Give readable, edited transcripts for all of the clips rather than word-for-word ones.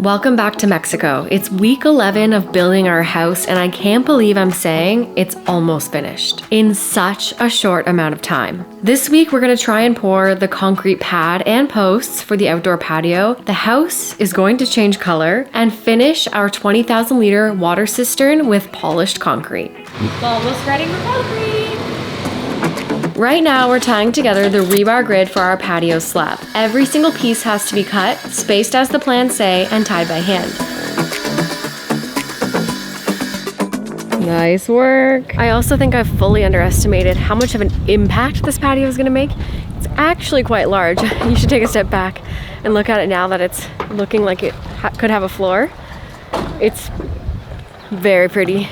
Welcome back to Mexico. It's week 11 of building our house, and I can't believe I'm saying it's almost finished in such a short amount of time. This week, we're gonna try and pour the concrete pad and posts for the outdoor patio. The house is going to change color and finish our 20,000 liter water cistern with polished concrete. It's almost ready for concrete. Right now, we're tying together the rebar grid for our patio slab. Every single piece has to be cut, spaced as the plans say, and tied by hand. Nice work. I also think I've fully underestimated how much of an impact this patio is gonna make. It's actually quite large. You should take a step back and look at it now that it's looking like it could have a floor. It's very pretty.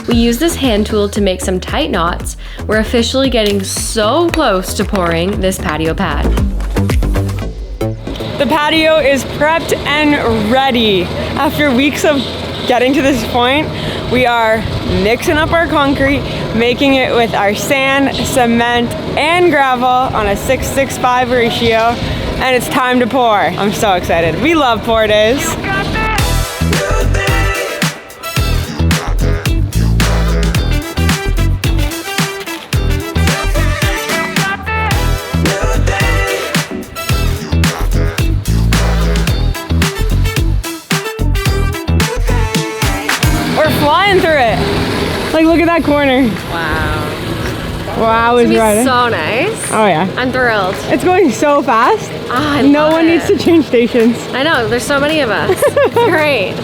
We use this hand tool to make some tight knots. We're officially getting so close to pouring this patio pad. The patio is prepped and ready. After weeks of getting to this point, we are mixing up our concrete, making it with our sand, cement, and gravel on a 6:6:5 ratio, and it's time to pour. I'm so excited. We love pour days. Flying through it. Like, look at that corner. Wow. Wow, is right. So nice. Oh yeah. I'm thrilled. It's going so fast. Ah, no one needs to change stations. I know, there's so many of us. It's great.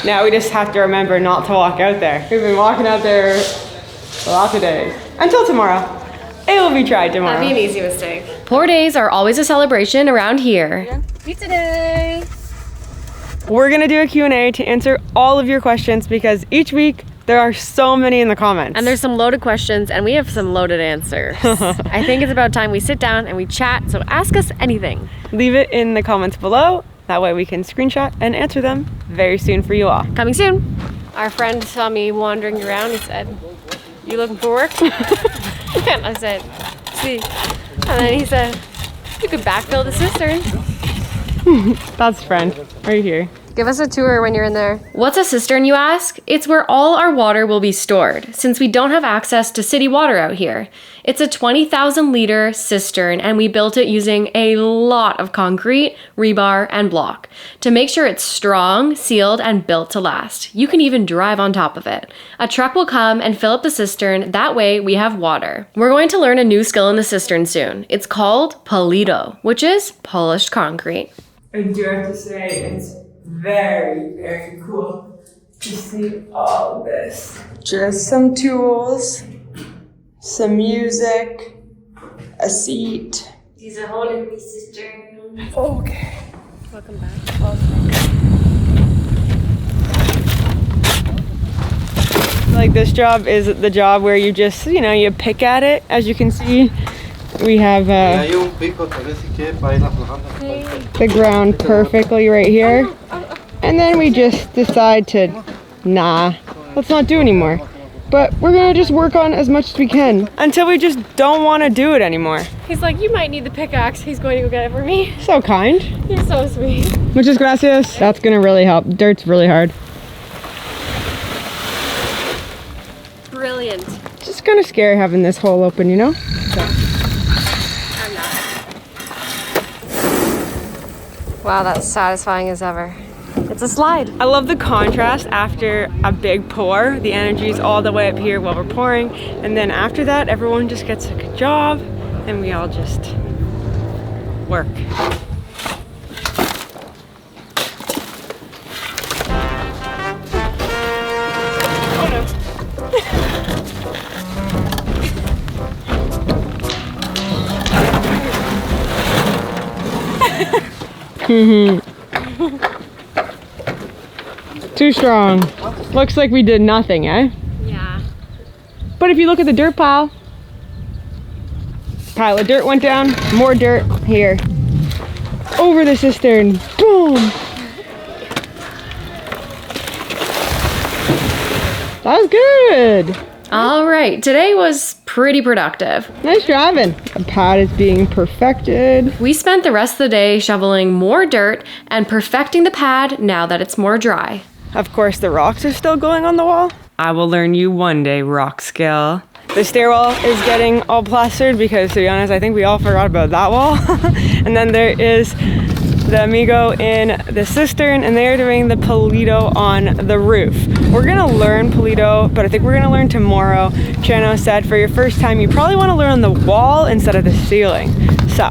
Now we just have to remember not to walk out there. We've been walking out there lots of days. Until tomorrow. It will be tried tomorrow. That'd be an easy mistake. Pour days are always a celebration around here. Pizza day! We're gonna do a Q&A to answer all of your questions because each week there are so many in the comments. And there's some loaded questions and we have some loaded answers. I think it's about time we sit down and we chat, so ask us anything. Leave it in the comments below. That way we can screenshot and answer them very soon for you all. Coming soon. Our friend saw me wandering around. He said, "You looking for work?" And I said, "See." And then he said, "You could backfill the cistern." That's friend, right here. Give us a tour when you're in there. What's a cistern, you ask? It's where all our water will be stored, since we don't have access to city water out here. It's a 20,000 liter cistern, and we built it using a lot of concrete, rebar, and block to make sure it's strong, sealed, and built to last. You can even drive on top of it. A truck will come and fill up the cistern. That way we have water. We're going to learn a new skill in the cistern soon. It's called pulido, which is polished concrete. I do have to say it's very, very cool to see all this. Just some tools, some music, a seat. These are all in the cistern. Okay. Welcome back. Like, this job is the job where you just, you pick at it. As you can see, we have the ground perfectly right here. And then we just decide to, nah, let's not do anymore. But we're gonna just work on as much as we can until we just don't want to do it anymore. He's like, "You might need the pickaxe." He's going to go get it for me. So kind. You're so sweet. Muchas gracias. That's gonna really help. Dirt's really hard. Brilliant. It's just kind of scary having this hole open, you know? So. I'm not. Wow, that's satisfying as ever. It's a slide. I love the contrast after a big pour. The energy's all the way up here while we're pouring. And then after that, everyone just gets a good job and we all just work. Too strong. Looks like we did nothing, eh? Yeah. But if you look at the dirt pile of dirt went down, more dirt here. Over the cistern, boom! That was good. All right, today was pretty productive. Nice driving. The pad is being perfected. We spent the rest of the day shoveling more dirt and perfecting the pad now that it's more dry. Of course, the rocks are still going on the wall. I will learn you one day, rock skill. The stairwell is getting all plastered because, to be honest, I think we all forgot about that wall. And then there is the amigo in the cistern, and they're doing the Polito on the roof. We're gonna learn Polito, but I think we're gonna learn tomorrow. Chano said for your first time, you probably wanna learn on the wall instead of the ceiling. So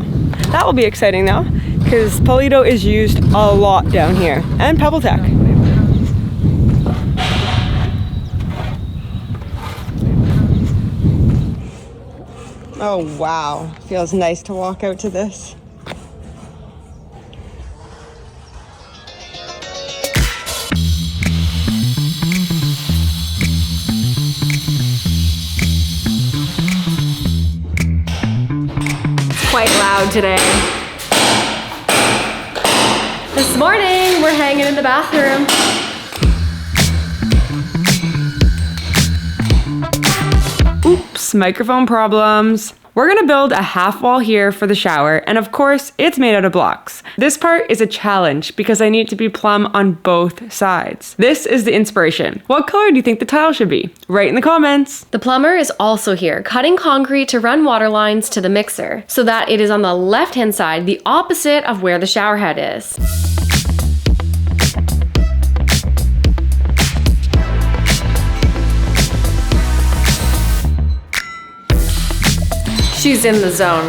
that will be exciting though, because Polito is used a lot down here, and Pebble Tech. Oh wow, feels nice to walk out to this. Quite loud today. This morning, we're hanging in the bathroom. Oops, microphone problems. We're gonna build a half wall here for the shower, and of course, it's made out of blocks. This part is a challenge because I need to be plumb on both sides. This is the inspiration. What color do you think the tile should be? Write in the comments. The plumber is also here, cutting concrete to run water lines to the mixer, so that it is on the left-hand side, the opposite of where the shower head is. She's in the zone.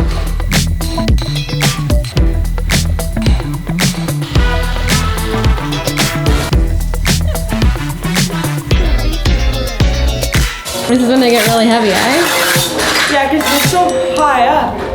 This is when they get really heavy, eh? Yeah, because it's so high up.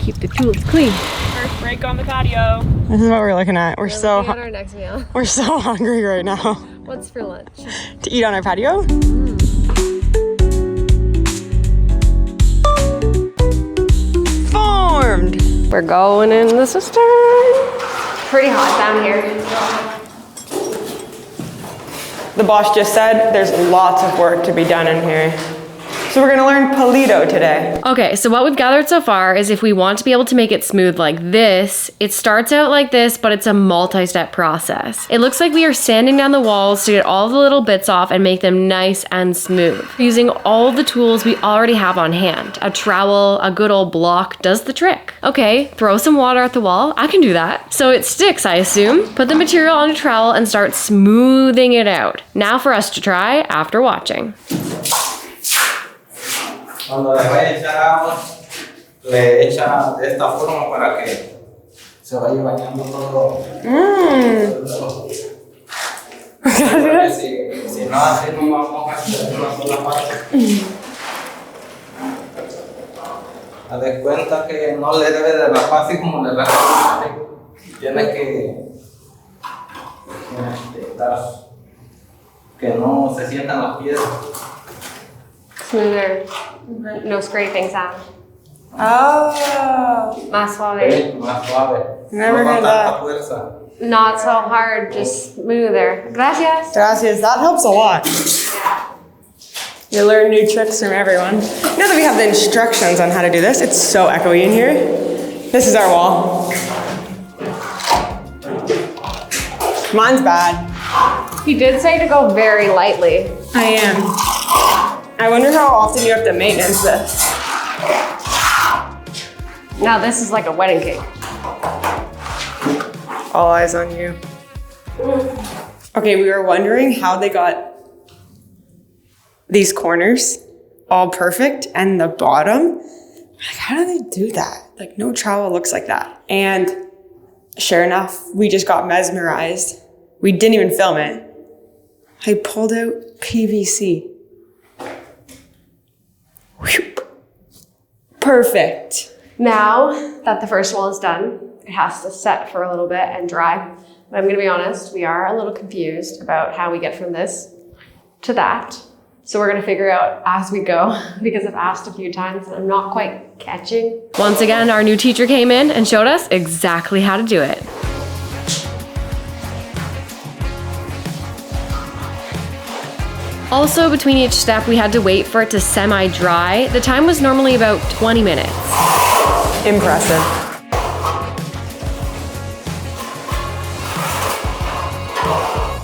Keep the tools clean. First break on the patio. This is what we're looking at. We're so looking at our next meal. we're so hungry right now. What's for lunch? To eat on our patio? Formed. We're going in the cistern. Pretty hot down here. The boss just said there's lots of work to be done in here. So we're gonna learn Polito today. Okay, so what we've gathered so far is if we want to be able to make it smooth like this, it starts out like this, but it's a multi-step process. It looks like we are sanding down the walls to get all the little bits off and make them nice and smooth. Using all the tools we already have on hand. A trowel, a good old block does the trick. Okay, throw some water at the wall. I can do that. So it sticks, I assume. Put the material on a trowel and start smoothing it out. Now for us to try after watching. Cuando le vaya a echar agua, le echa de esta forma para que se vaya bañando todo. Si no, así no vamos a hacer una sola parte. Haz de cuenta que no le debe de rapar así como le rapa. Tiene que que no se sientan las piedras. Smoother. No scraping sound. Oh. Más suave. Más suave. Never no heard con that. tanta fuerza. Not so hard, just smoother. Gracias. Gracias, that helps a lot. You learn new tricks from everyone. Now that we have the instructions on how to do this, it's so echoey in here. This is our wall. Mine's bad. He did say to go very lightly. I am. I wonder how often you have to maintenance this. Now this is like a wedding cake. All eyes on you. Okay, we were wondering how they got these corners all perfect and the bottom. Like, how do they do that? Like, no trowel looks like that. And sure enough, we just got mesmerized. We didn't even film it. I pulled out PVC. Whew. Perfect. Now that the first wall is done, it has to set for a little bit and dry. But I'm gonna be honest, we are a little confused about how we get from this to that. So we're gonna figure out as we go because I've asked a few times and I'm not quite catching. Once again, our new teacher came in and showed us exactly how to do it. Also, between each step, we had to wait for it to semi-dry. The time was normally about 20 minutes. Impressive.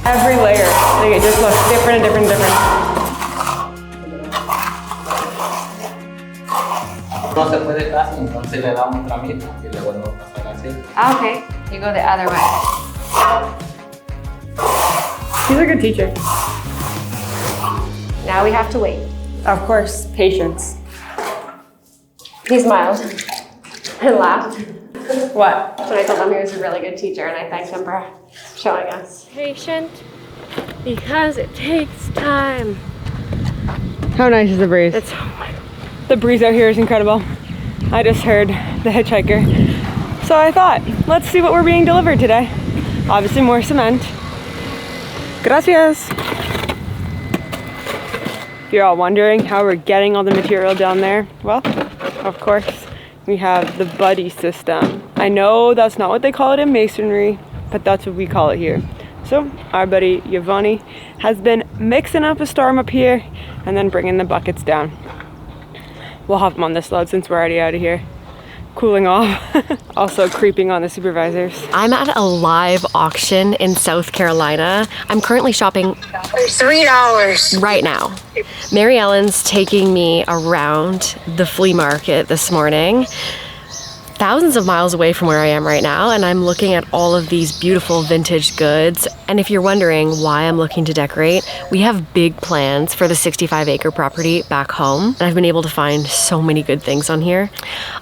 Every layer, like it just looks different and different and different. No se puede casi, entonces le damos otra mitad y le vuelvo a pasar así. Okay, you go the other way. He's a good teacher. Now we have to wait. Of course, patience. He smiled and laughed What? when I told him he was a really good teacher and I thanked him for showing us. Patient, because it takes time. How nice is the breeze? It's, oh my God. The breeze out here is incredible. I just heard the hitchhiker. So I thought, let's see what we're being delivered today. Obviously more cement. Gracias. If you're all wondering how we're getting all the material down there, well, of course, we have the buddy system. I know that's not what they call it in masonry, but that's what we call it here. So our buddy Giovanni has been mixing up a storm up here and then bringing the buckets down. We'll hop them on this load since we're already out of here. Cooling off. Also creeping on the supervisors. I'm at a live auction in South Carolina. I'm currently shopping For $3. right now. Mary Ellen's taking me around the flea market this morning. Thousands of miles away from where I am right now, and I'm looking at all of these beautiful vintage goods. And if you're wondering why I'm looking to decorate, we have big plans for the 65-acre property back home, and I've been able to find so many good things on here.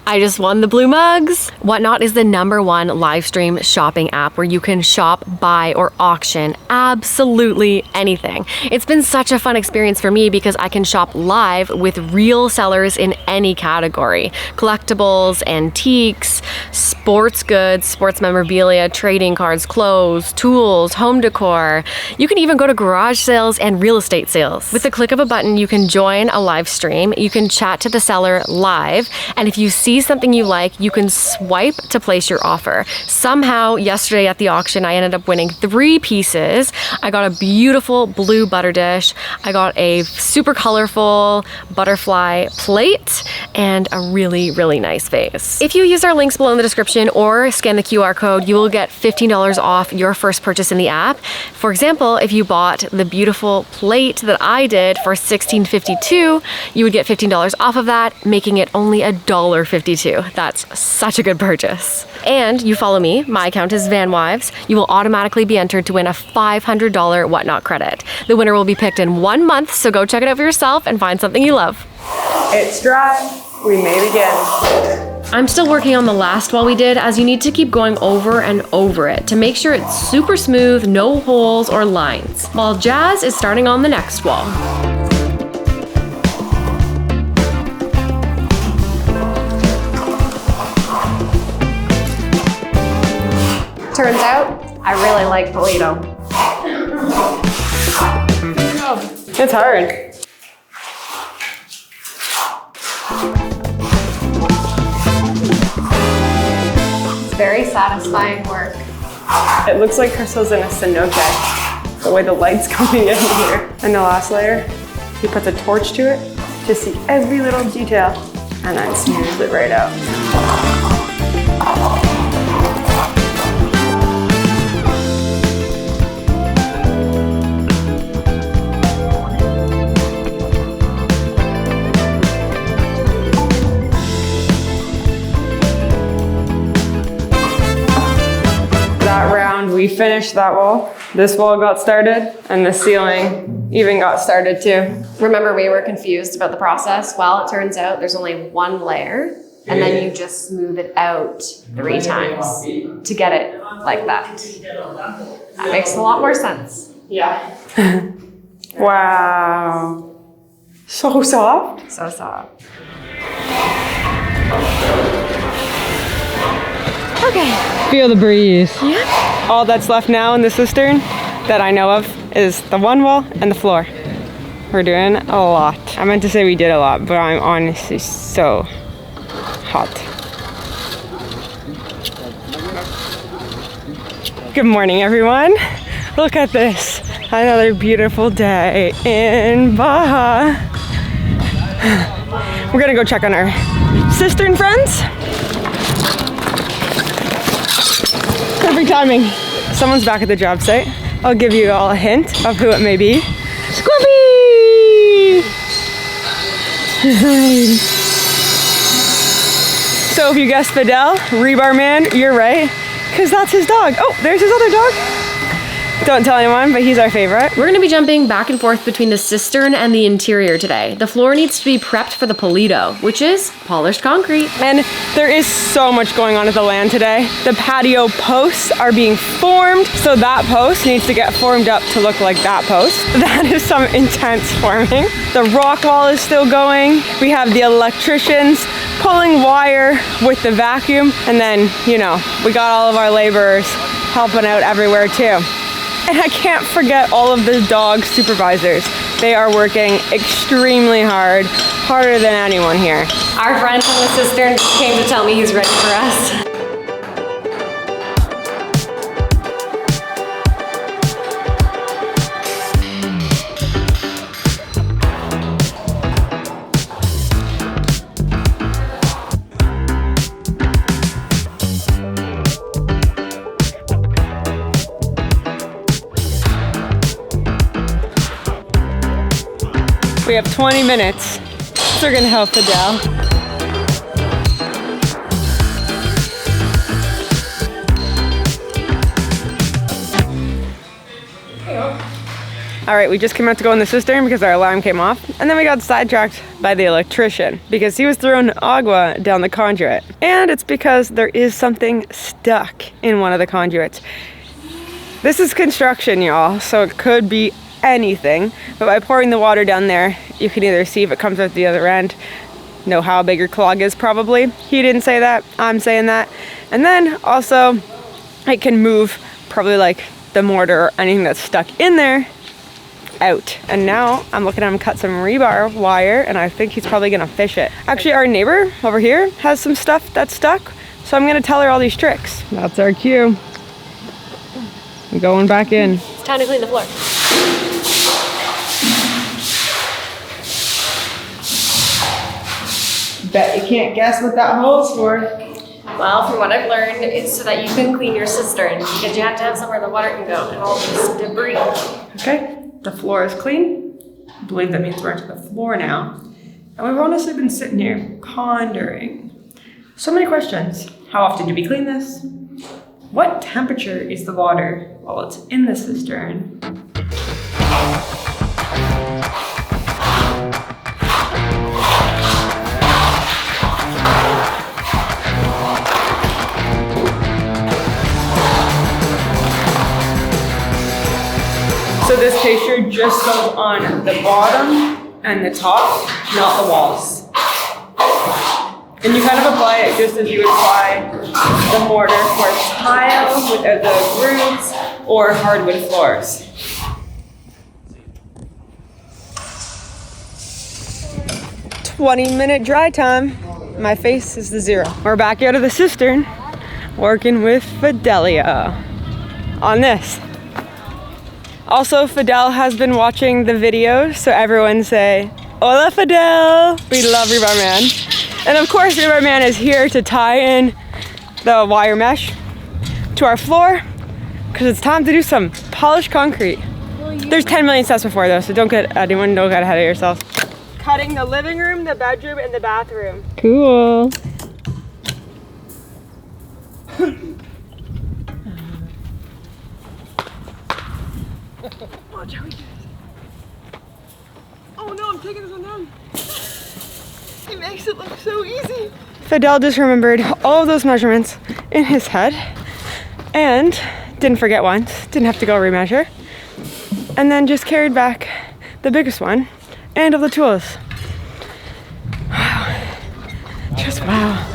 I just won the blue mugs. Whatnot is the #1 live stream shopping app where you can shop, buy, or auction absolutely anything. It's been such a fun experience for me because I can shop live with real sellers in any category: collectibles, antiques, sports goods, sports memorabilia, trading cards, clothes, tools, home decor. You can even go to garage sales and real estate sales. With the click of a button, you can join a live stream, you can chat to the seller live, and if you see something you like, you can swipe to place your offer. Somehow, yesterday at the auction, I ended up winning 3 pieces. I got a beautiful blue butter dish, I got a super colorful butterfly plate, and a really, really nice vase. If you use our links below in the description or scan the QR code, you will get $15 off your first purchase in the app. For example, if you bought the beautiful plate that I did for $16.52, you would get $15 off of that, making it only $1.52. That's such a good purchase. And you follow me, my account is VanWives, you will automatically be entered to win a $500 Whatnot credit. The winner will be picked in 1 month, so go check it out for yourself and find something you love. It's dry. We may begin. I'm still working on the last wall we did, as you need to keep going over and over it to make sure it's super smooth, no holes or lines, while Jazz is starting on the next wall. Turns out, I really like Polito. It's hard. Very satisfying work. It looks like Crystal's in a cenote, the way the light's coming in here. And the last layer, he puts a torch to it to see every little detail and then smooths it right out. finished that wall. This wall got started, and the ceiling even got started too. Remember, we were confused about the process. Well, it turns out there's only one layer, and then you just smooth it out 3 times to get it like that. That makes a lot more sense. Yeah. Wow. So soft. So soft. Okay. Feel the breeze. Yeah. All that's left now in the cistern that I know of is the one wall and the floor. We're doing a lot. I meant to say we did a lot, but I'm honestly so hot. Good morning, everyone. Look at this. Another beautiful day in Baja. We're gonna go check on our cistern friends. Perfect timing. Someone's back at the job site. I'll give you all a hint of who it may be. Squibby! So if you guessed Fidel, rebar man, you're right, because that's his dog. Oh, there's his other dog. Don't tell anyone, but he's our favorite. We're gonna be jumping back and forth between the cistern and the interior today. The floor needs to be prepped for the polito, which is polished concrete. And there is so much going on at the land today. The patio posts are being formed, so that post needs to get formed up to look like that post. That is some intense forming. The rock wall is still going. We have the electricians pulling wire with the vacuum, and then, you know, we got all of our laborers helping out everywhere too. And I can't forget all of the dog supervisors. They are working extremely hard, harder than anyone here. Our friend from the cistern came to tell me he's ready for us. We have 20 minutes, so we're gonna help Fidel. All right, we just came out to go in the cistern because our alarm came off, and then we got sidetracked by the electrician because he was throwing agua down the conduit. And it's because there is something stuck in one of the conduits. This is construction, y'all, so it could be anything, but by pouring the water down there, you can either see if it comes out the other end, know how big your clog is probably. He didn't say that, I'm saying that. And then also, it can move probably like the mortar or anything that's stuck in there out. And now I'm looking at him cut some rebar wire, and I think he's probably gonna fish it. Actually, our neighbor over here has some stuff that's stuck, so I'm gonna tell her all these tricks. That's our cue. I'm going back in. It's time to clean the floor. Bet you can't guess what that hole's for. Well, from what I've learned, it's so that you can clean your cistern because you have to have somewhere the water can go and all this debris. Okay, the floor is clean. I believe that means we're into the floor now. And we've honestly been sitting here pondering so many questions. How often do we clean this? What temperature is the water while it's in the cistern? So this picture just goes on the bottom and the top, not the walls. And you kind of apply it just as you would apply the mortar for tile without the grooves or hardwood floors. "20-minute dry time." My face is the 0. We're back out of the cistern, working with Fidelia on this. Also, Fidel has been watching the videos, so everyone say, "Hola, Fidel!" We love Rebar Man. And of course, Rebar Man is here to tie in the wire mesh to our floor, because it's time to do some polished concrete. There's 10 million steps before though, so don't get ahead of yourself. Cutting the living room, the bedroom, and the bathroom. Cool. Watch how he does. Oh no, I'm taking this one down. He makes it look so easy. Fidel just remembered all of those measurements in his head and didn't forget once, didn't have to go remeasure, and then just carried back the biggest one and of the tools. Wow. Just wow.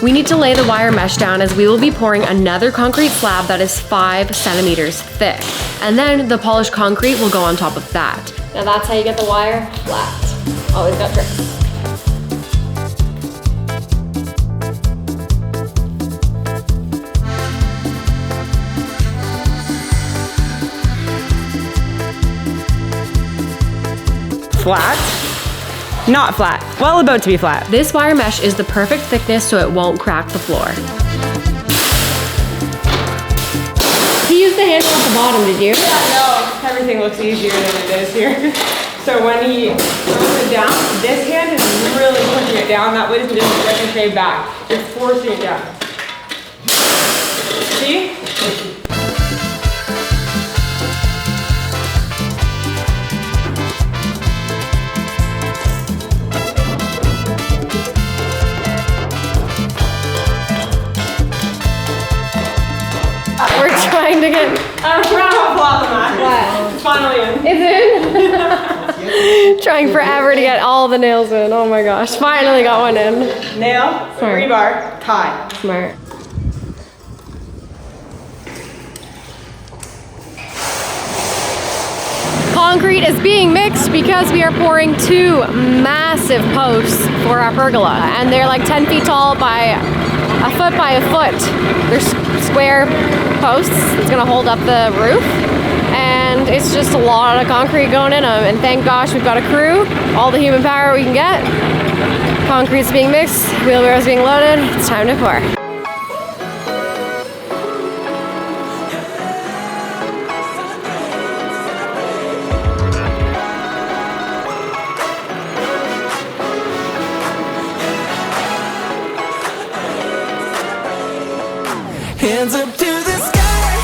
We need to lay the wire mesh down as we will be pouring another concrete slab that is 5 centimeters thick. And then the polished concrete will go on top of that. Now that's how you get the wire flat. Always got tricks. Flat? Not flat. Well, about to be flat. This wire mesh is the perfect thickness so it won't crack the floor. He used the handle at the bottom, did you? Yeah, no, everything looks easier than it is here. So when he throws it down, this hand is really pushing it down. That way it doesn't ricochet back. It's forcing it down. See? We're trying to get... Round of applause on that. What? It's finally in. It's in? Trying forever to get all the nails in. Oh my gosh. Finally got one in. Nail, Smart. rebar, tie. Smart. Concrete is being mixed because we are pouring 2 massive posts for our pergola, and they're like 10 feet tall by a foot by a foot. They're square posts. It's gonna hold up the roof, and it's just a lot of concrete going in them. And thank gosh we've got a crew, all the human power we can get. Concrete's being mixed, wheelbarrows being loaded. It's time to pour. Hands up to the sky,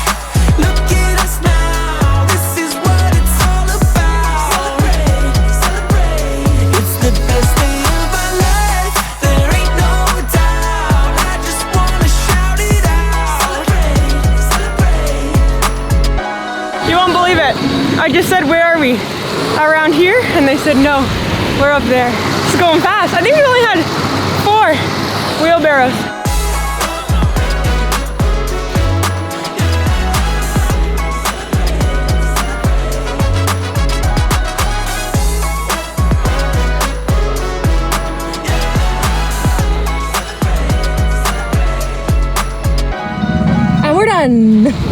look at us now, this is what it's all about. Celebrate, celebrate, it's the best day of our life, there ain't no doubt, I just wanna shout it out. Celebrate, celebrate. You won't believe it. I just said, where are we? Around here? And they said, no, we're up there. It's going fast. I think we only had 4 wheelbarrows.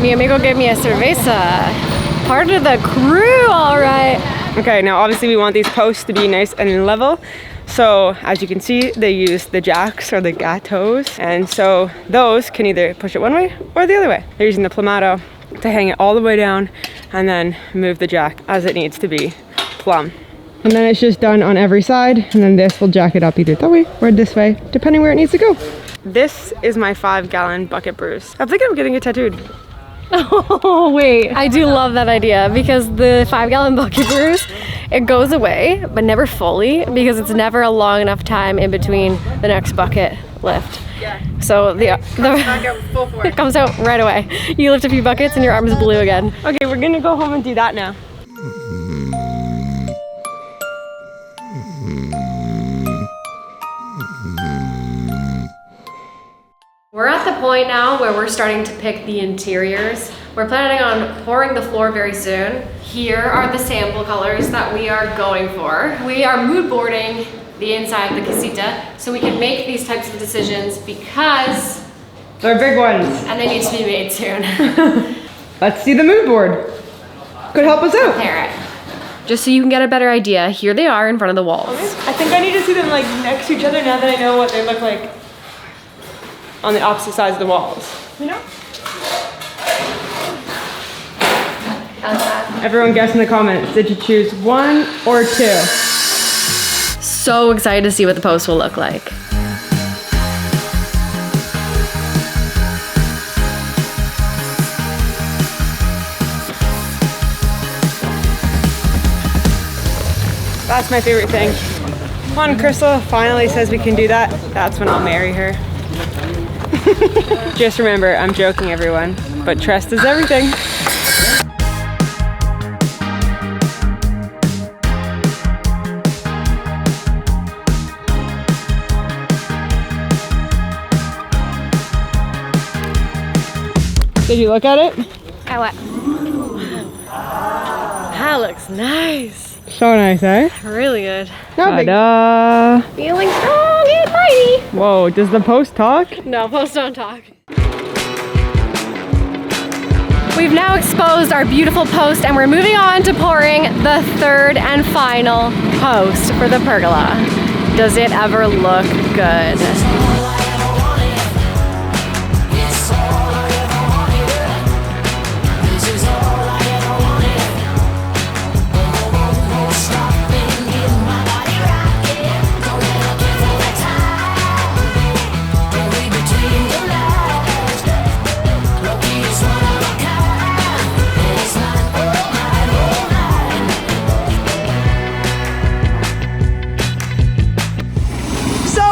Mi amigo gave me a cerveza. Part of the crew, all right. Okay, now obviously we want these posts to be nice and level. So as you can see, they use the jacks or the gatos. And so those can either push it one way or the other way. They're using the plamato to hang it all the way down and then move the jack as it needs to be plumb. And then it's just done on every side. And then this will jack it up either that way or this way, depending where it needs to go. This is my 5-gallon bucket bruise. I'm thinking of getting it tattooed. Oh, wait. I do love that idea because the 5-gallon bucket bruise, it goes away, but never fully because it's never a long enough time in between the next bucket lift. Yeah. So it comes out right away. You lift a few buckets and your arm is blue again. Okay, we're gonna go home and do that now. We're at the point now where we're starting to pick the interiors. We're planning on pouring the floor very soon. Here are the sample colors that we are going for. We are mood boarding the inside of the casita so we can make these types of decisions because they're big ones. And they need to be made soon. Let's see the mood board. Could help us out. Compare it. Just so you can get a better idea, here they are in front of the walls. I think I need to see them like next to each other now that I know what they look like on the opposite sides of the walls. You know? How's that? Everyone guess in the comments, did you choose 1 or 2? So excited to see what the post will look like. That's my favorite thing. When Crystal finally says we can do that, that's when I'll marry her. Just remember, I'm joking, everyone, but trust is everything. Did you look at it? I what? That looks nice. So nice, eh? Really good. Ta-da! Feeling strong and mighty. Whoa, does the post talk? No, posts don't talk. We've now exposed our beautiful post and we're moving on to pouring the third and final post for the pergola. Does it ever look good?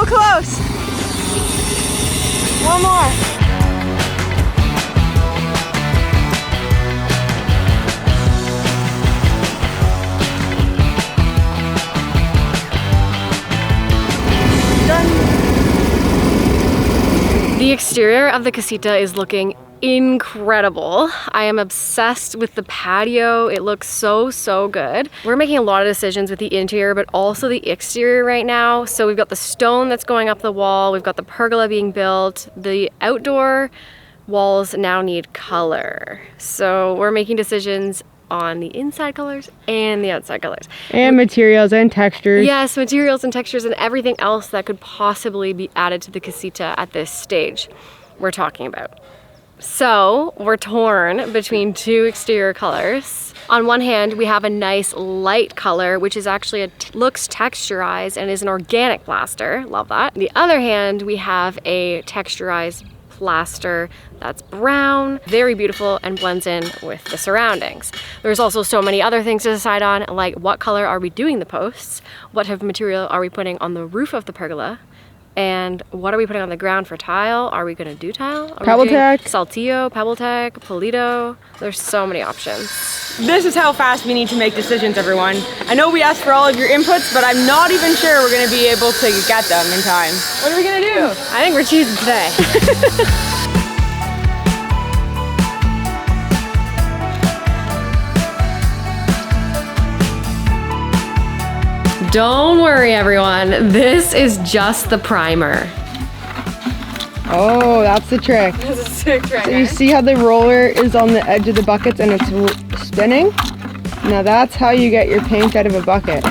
Close. One more. Done. The exterior of the casita is looking incredible. I am obsessed with the patio. It looks so good. We're making a lot of decisions with the interior, but also the exterior right now. So we've got the stone that's going up the wall. We've got the pergola being built. The outdoor walls now need color. So we're making decisions on the inside colors and the outside colors. And materials and textures. Yes, materials and textures and everything else that could possibly be added to the casita at this stage we're talking about. So we're torn between two exterior colors. On one hand, we have a nice light color, which is actually looks texturized and is an organic plaster. Love that. On the other hand, we have a texturized plaster that's brown, very beautiful, and blends in with the surroundings. There's also so many other things to decide on, like what color are we doing the posts? What type of material are we putting on the roof of the pergola? And what are we putting on the ground for tile? Are we gonna do tile? Pebble tech. Saltillo, pebble tech, Polito. There's so many options. This is how fast we need to make decisions, everyone. I know we asked for all of your inputs, but I'm not even sure we're gonna be able to get them in time. What are we gonna do? I think we're choosing today. Don't worry, everyone. This is just the primer. Oh, that's the trick. This is a sick trick. So you see how the roller is on the edge of the buckets and it's spinning? Now that's how you get your paint out of a bucket.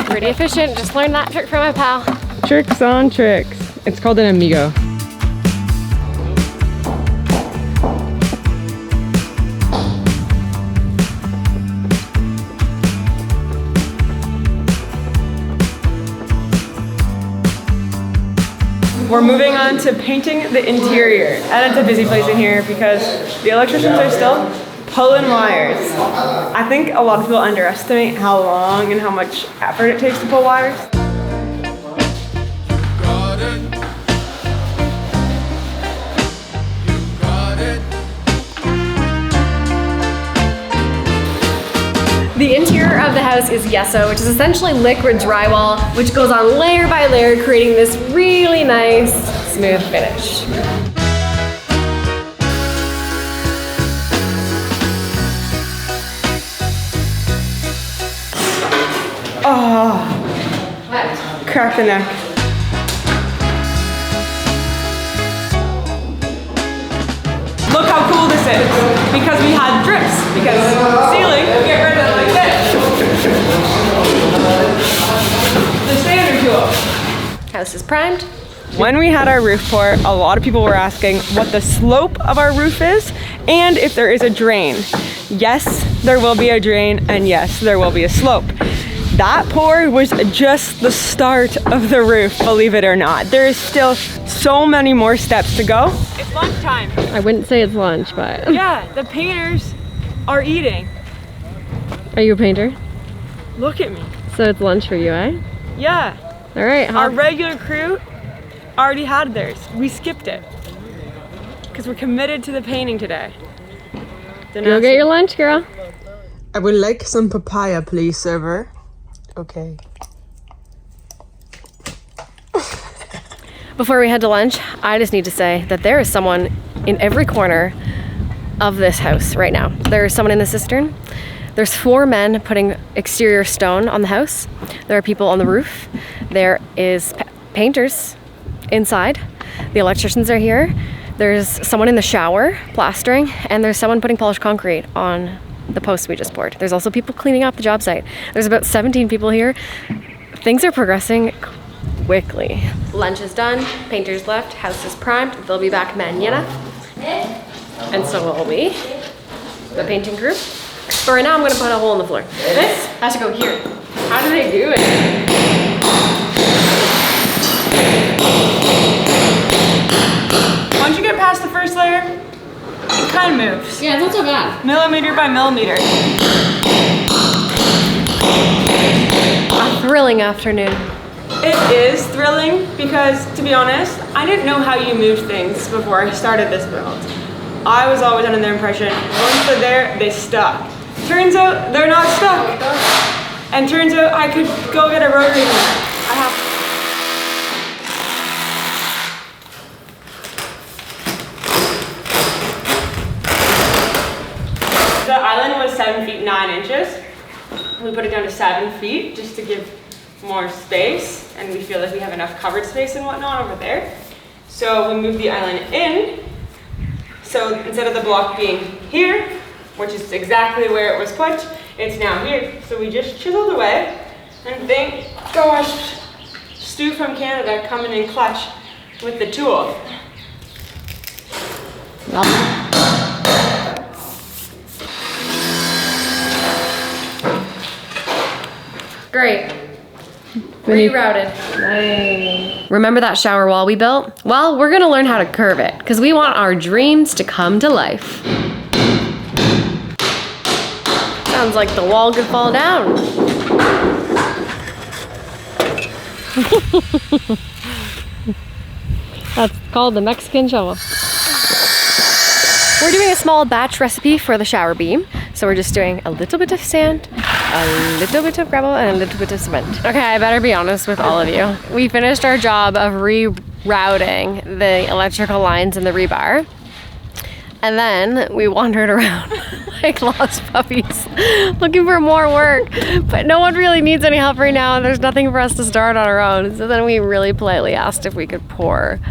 Pretty efficient. Just learned that trick from my pal. Tricks on tricks. It's called an amigo. We're moving on to painting the interior. And it's a busy place in here because the electricians are still pulling wires. I think a lot of people underestimate how long and how much effort it takes to pull wires. The interior of the house is gesso, which is essentially liquid drywall, which goes on layer by layer, creating this really nice, smooth finish. Oh, What? crack the neck. Look how cool this is, because we had drips, because ceiling, get rid of it like this. The standard tool. House is primed. When we had our roof pour, a lot of people were asking what the slope of our roof is and if there is a drain. Yes, there will be a drain, and yes, there will be a slope. That pour was just the start of the roof, believe it or not. There is still so many more steps to go. It's lunchtime. I wouldn't say it's lunch, but... Yeah, the painters are eating. Are you a painter? Look at me. So it's lunch for you, eh? Yeah. All right. Our regular crew already had theirs. We skipped it. Because we're committed to the painting today. Go get your lunch, girl. I would like some papaya, please, server. Okay. Before we head to lunch, I just need to say that there is someone in every corner of this house right now. There is someone in the cistern. There's 4 men putting exterior stone on the house. There are people on the roof. There is painters inside. The electricians are here. There's someone in the shower plastering, and there's someone putting polished concrete on the posts we just poured. There's also people cleaning up the job site. There's about 17 people here. Things are progressing quickly. Lunch is done, painters left, house is primed. They'll be back mañana. And so will we, the painting crew. But right now I'm gonna put a hole in the floor. This has to go here. How do they do it? Once you get past the first layer, it kind of moves. Yeah, it's not so bad. Millimeter by millimeter. A thrilling afternoon. It is thrilling because, to be honest, I didn't know how you moved things before I started this build. I was always under the impression, once they're there, they stuck. Turns out they're not stuck. And turns out I could go get a rotary hammer. I have The island was 7 feet 9 inches. We put it down to 7 feet just to give more space, and we feel like we have enough covered space and whatnot over there. So we moved the island in. So instead of the block being here, which is exactly where it was put, it's now here. So we just chiseled away, and thank gosh, Stu from Canada coming in clutch with the tool. Great. Rerouted. Nice. Remember that shower wall we built? Well, we're gonna learn how to curve it because we want our dreams to come to life. Sounds like the wall could fall down. That's called the Mexican shovel. We're doing a small batch recipe for the shower beam. So we're just doing a little bit of sand, a little bit of gravel, and a little bit of cement. Okay, I better be honest with all of you. We finished our job of rerouting the electrical lines and the rebar. And then we wandered around like lost puppies looking for more work. But no one really needs any help right now, and there's nothing for us to start on our own. So then we really politely asked if we could pour.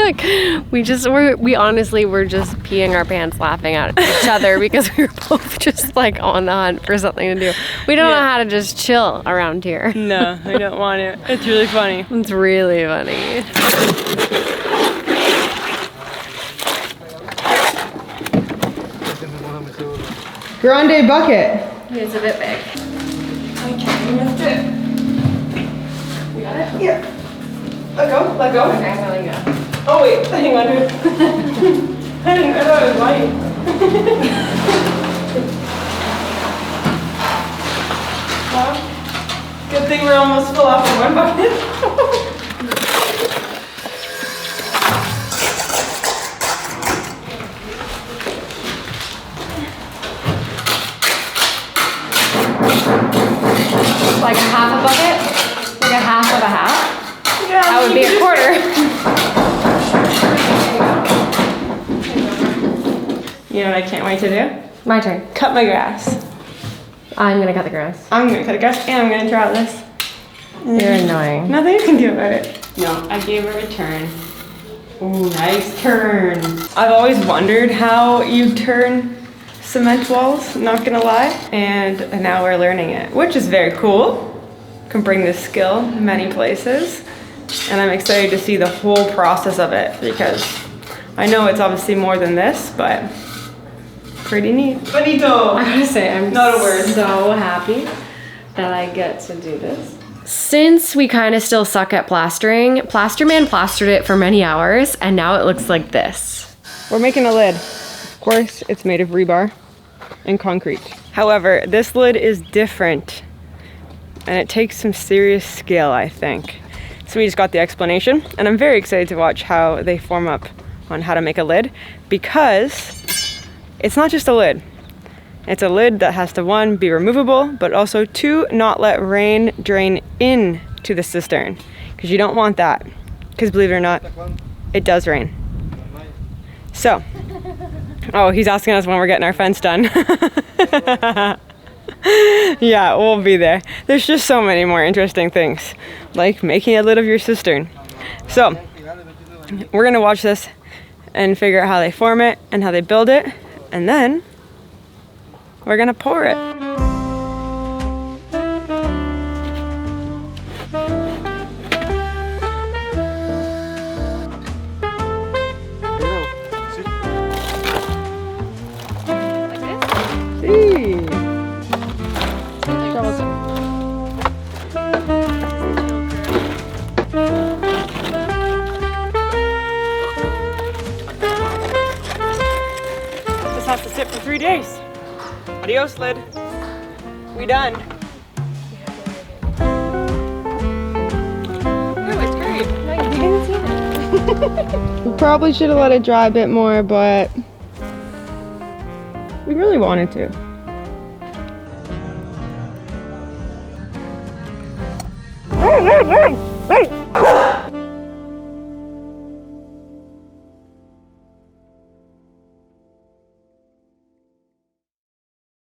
Like, we honestly were just peeing our pants laughing at each other because we were both just like on the hunt for something to do. We don't know how to just chill around here. No, I don't want it. It's really funny. It's really funny. Grande bucket. It's a bit big. Okay, we missed it. You got it? Yeah. Let go, let go. Okay, I'm letting go. Oh wait, hang on. I thought it was light. Well, good thing we're almost full off in one bucket. Like half a bucket? Like a half of a half? Yeah, That would be a quarter. You know what I can't wait to do? My turn. Cut my grass. I'm gonna cut the grass. I'm gonna cut the grass and I'm gonna draw this. You're annoying. Nothing you can do about it. No, I gave her a turn. Ooh, nice turn. I've always wondered how you turn cement walls, not gonna lie. And now we're learning it, which is very cool. Can bring this skill many places. And I'm excited to see the whole process of it because I know it's obviously more than this, but pretty neat. Bonito. I gotta say, I'm Not a word. so happy that I get to do this. Since we kind of still suck at plastering, Plasterman plastered it for many hours, and now it looks like this. We're making a lid. Of course, it's made of rebar and concrete. However, this lid is different and it takes some serious skill, I think. So we just got the explanation, and I'm very excited to watch how they form up on how to make a lid, because it's not just a lid. It's a lid that has to, 1, be removable, but also 2, not let rain drain into the cistern, because you don't want that, because believe it or not, it does rain. So, oh, he's asking us when we're getting our fence done. Yeah, we'll be there. There's just so many more interesting things, like making a lid of your cistern. So, we're gonna watch this and figure out how they form it and how they build it, and then we're gonna pour it. This has to sit for 3 days. Adios, lid. We done. Oh, it's great. No, you didn't see it. We probably should have let it dry a bit more, but we really wanted to.